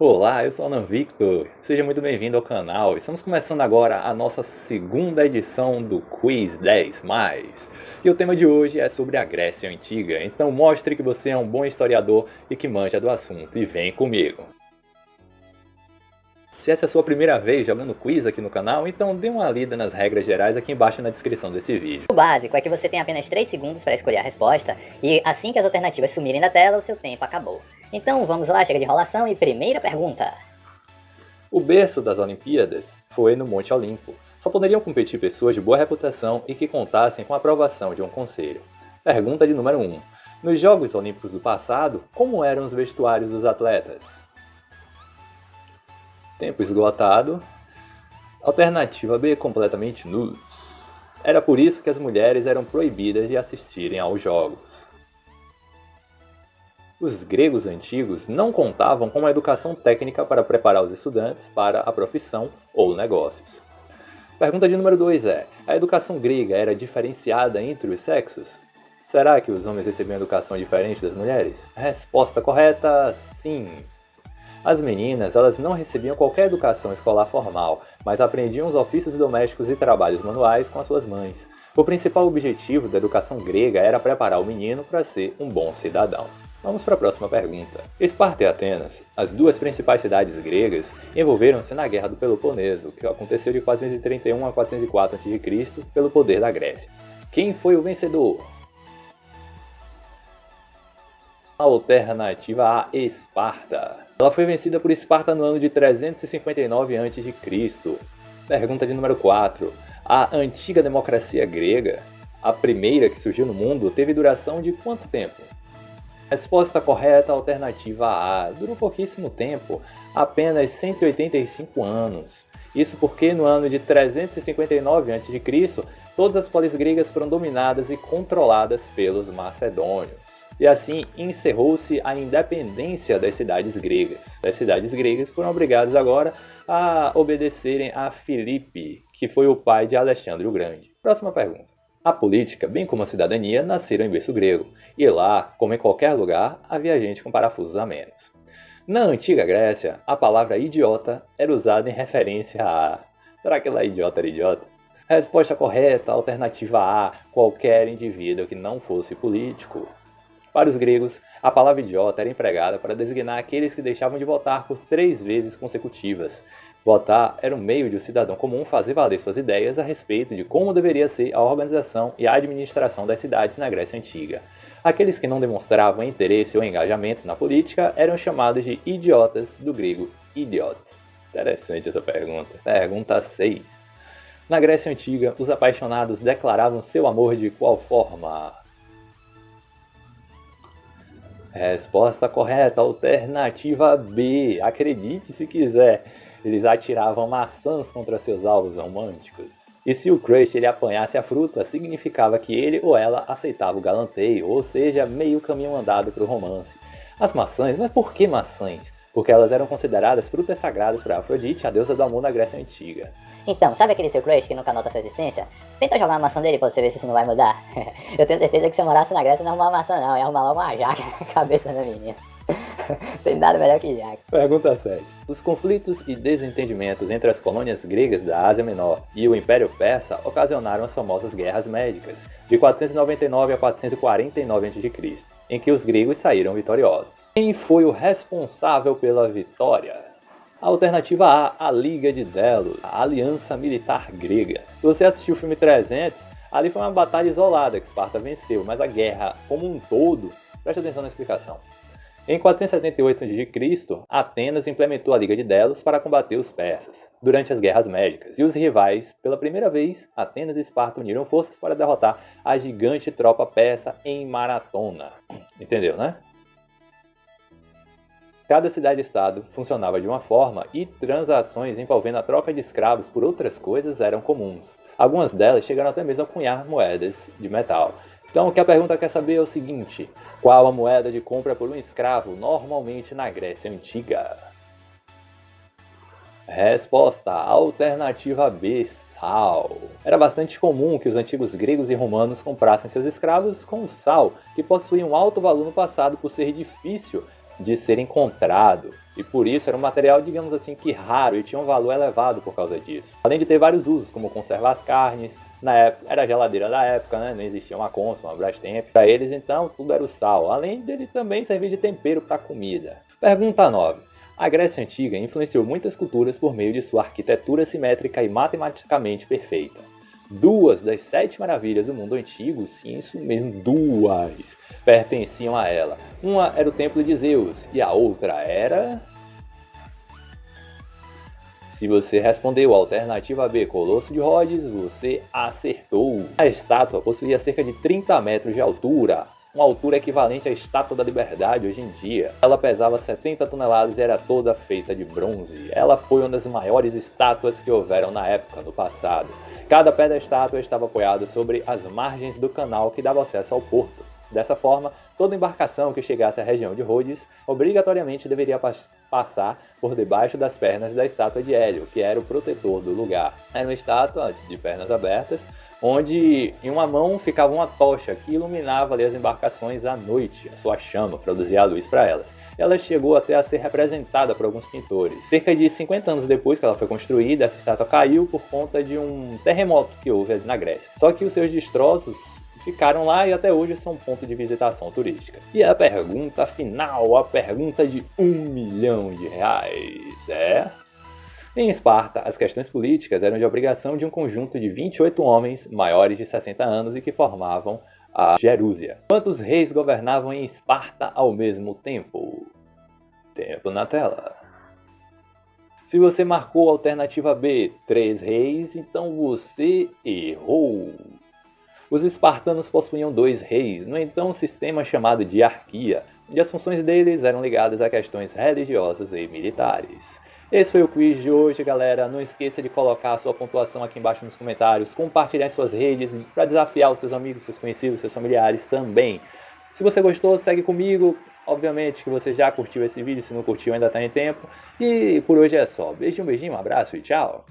Olá, eu sou o Alan Victor, seja muito bem-vindo ao canal. Estamos começando agora a nossa segunda edição do Quiz 10+. E o tema de hoje é sobre a Grécia Antiga, então mostre que você é um bom historiador e que manja do assunto, e vem comigo. Se essa é a sua primeira vez jogando quiz aqui no canal, então dê uma lida nas regras gerais aqui embaixo na descrição desse vídeo. O básico é que você tem apenas 3 segundos para escolher a resposta, e assim que as alternativas sumirem da tela, o seu tempo acabou. Então vamos lá, chega de enrolação e primeira pergunta. O berço das Olimpíadas foi no Monte Olimpo. Só poderiam competir pessoas de boa reputação e que contassem com a aprovação de um conselho. Pergunta de número 1. Nos Jogos Olímpicos do passado, como eram os vestuários dos atletas? Tempo esgotado. Alternativa B, completamente nus. Era por isso que as mulheres eram proibidas de assistirem aos jogos. Os gregos antigos não contavam com uma educação técnica para preparar os estudantes para a profissão ou negócios. Pergunta de número 2 é: a educação grega era diferenciada entre os sexos? Será que os homens recebiam educação diferente das mulheres? Resposta correta: sim. As meninas, elas não recebiam qualquer educação escolar formal, mas aprendiam os ofícios domésticos e trabalhos manuais com as suas mães. O principal objetivo da educação grega era preparar o menino para ser um bom cidadão. Vamos para a próxima pergunta. Esparta e Atenas, as duas principais cidades gregas, envolveram-se na Guerra do Peloponeso, que aconteceu de 431 a 404 a.C., pelo poder da Grécia. Quem foi o vencedor? Alternativa A, Esparta. Ela foi vencida por Esparta no ano de 359 a.C. Pergunta de número 4. A antiga democracia grega, a primeira que surgiu no mundo, teve duração de quanto tempo? Resposta correta, alternativa A. Durou pouquíssimo tempo, apenas 185 anos. Isso porque no ano de 359 a.C., todas as polis gregas foram dominadas e controladas pelos macedônios. E assim encerrou-se a independência das cidades gregas. As cidades gregas foram obrigadas agora a obedecerem a Filipe, que foi o pai de Alexandre o Grande. Próxima pergunta. A política, bem como a cidadania, nasceram em berço grego, e lá, como em qualquer lugar, havia gente com parafusos a menos. Na antiga Grécia, a palavra idiota era usada em referência a... Será que lá idiota era idiota? Resposta correta, alternativa A, qualquer indivíduo que não fosse político. Para os gregos, a palavra idiota era empregada para designar aqueles que deixavam de votar por 3 vezes consecutivas. Votar era um meio de um cidadão comum fazer valer suas ideias a respeito de como deveria ser a organização e a administração das cidades na Grécia Antiga. Aqueles que não demonstravam interesse ou engajamento na política eram chamados de idiotas, do grego idiotes. Interessante essa pergunta. Pergunta 6. Na Grécia Antiga, os apaixonados declaravam seu amor de qual forma? Resposta correta, alternativa B. Acredite se quiser, eles atiravam maçãs contra seus alvos românticos. E se o crush ele apanhasse a fruta, significava que ele ou ela aceitava o galanteio, ou seja, meio caminho andado para o romance. As maçãs, mas por que maçãs? Porque elas eram consideradas frutas sagradas para Afrodite, a deusa do amor na Grécia Antiga. Então, sabe aquele seu crush que nunca nota sua existência? Tenta jogar uma maçã dele pra você ver se isso não vai mudar. Eu tenho certeza que se eu morasse na Grécia não ia arrumar maçã não, ia arrumar logo uma jaca na cabeça da menina. Tem nada melhor que jaca. Pergunta 7. Os conflitos e desentendimentos entre as colônias gregas da Ásia Menor e o Império Persa ocasionaram as famosas Guerras Médicas, de 499 a 449 a.C., em que os gregos saíram vitoriosos. Quem foi o responsável pela vitória? Alternativa A, a Liga de Delos, a aliança militar grega. Se você assistiu o filme 300, ali foi uma batalha isolada que Esparta venceu, mas a guerra como um todo, preste atenção na explicação. Em 478 a.C., Atenas implementou a Liga de Delos para combater os persas durante as Guerras Médicas, e os rivais, pela primeira vez, Atenas e Esparta uniram forças para derrotar a gigante tropa persa em Maratona. Entendeu, né? Cada cidade-estado funcionava de uma forma e transações envolvendo a troca de escravos por outras coisas eram comuns. Algumas delas chegaram até mesmo a cunhar moedas de metal. Então o que a pergunta quer saber é o seguinte: qual a moeda de compra por um escravo normalmente na Grécia Antiga? Resposta, alternativa B, sal. Era bastante comum que os antigos gregos e romanos comprassem seus escravos com sal, que possuía um alto valor no passado por ser difícil de ser encontrado, e por isso era um material, digamos assim, que raro e tinha um valor elevado por causa disso. Além de ter vários usos, como conservar as carnes, na época, era a geladeira da época, né? Não existia uma Consul, uma Brastemp. Para eles, então, tudo era o sal, além dele também servir de tempero para a comida. Pergunta 9. A Grécia Antiga influenciou muitas culturas por meio de sua arquitetura simétrica e matematicamente perfeita. 2 das 7 maravilhas do mundo antigo, sim, isso mesmo, 2, pertenciam a ela. Uma era o Templo de Zeus e a outra era... Se você respondeu a alternativa B, Colosso de Rhodes, você acertou. A estátua possuía cerca de 30 metros de altura, uma altura equivalente à Estátua da Liberdade hoje em dia. Ela pesava 70 toneladas e era toda feita de bronze. Ela foi uma das maiores estátuas que houveram na época, no passado. Cada pé da estátua estava apoiado sobre as margens do canal que dava acesso ao porto. Dessa forma, toda embarcação que chegasse à região de Rhodes obrigatoriamente deveria passar por debaixo das pernas da estátua de Hélio, que era o protetor do lugar. Era uma estátua de pernas abertas, onde em uma mão ficava uma tocha que iluminava ali as embarcações à noite. A sua chama produzia a luz para elas. Ela chegou até a ser representada por alguns pintores. Cerca de 50 anos depois que ela foi construída, essa estátua caiu por conta de um terremoto que houve na Grécia. Só que os seus destroços ficaram lá e até hoje são ponto de visitação turística. E a pergunta final, a pergunta de R$1 milhão é... Em Esparta, as questões políticas eram de obrigação de um conjunto de 28 homens maiores de 60 anos e que formavam a Gerúsia. Quantos reis governavam em Esparta ao mesmo tempo? Tempo na tela. Se você marcou a alternativa B, 3 reis, então você errou. Os espartanos possuíam 2 reis, no então um sistema chamado de diarquia, onde as funções deles eram ligadas a questões religiosas e militares. Esse foi o quiz de hoje, galera. Não esqueça de colocar a sua pontuação aqui embaixo nos comentários, compartilhar em suas redes para desafiar os seus amigos, seus conhecidos, seus familiares também. Se você gostou, segue comigo. Obviamente que você já curtiu esse vídeo, se não curtiu ainda está em tempo. E por hoje é só. Beijinho, um abraço e tchau!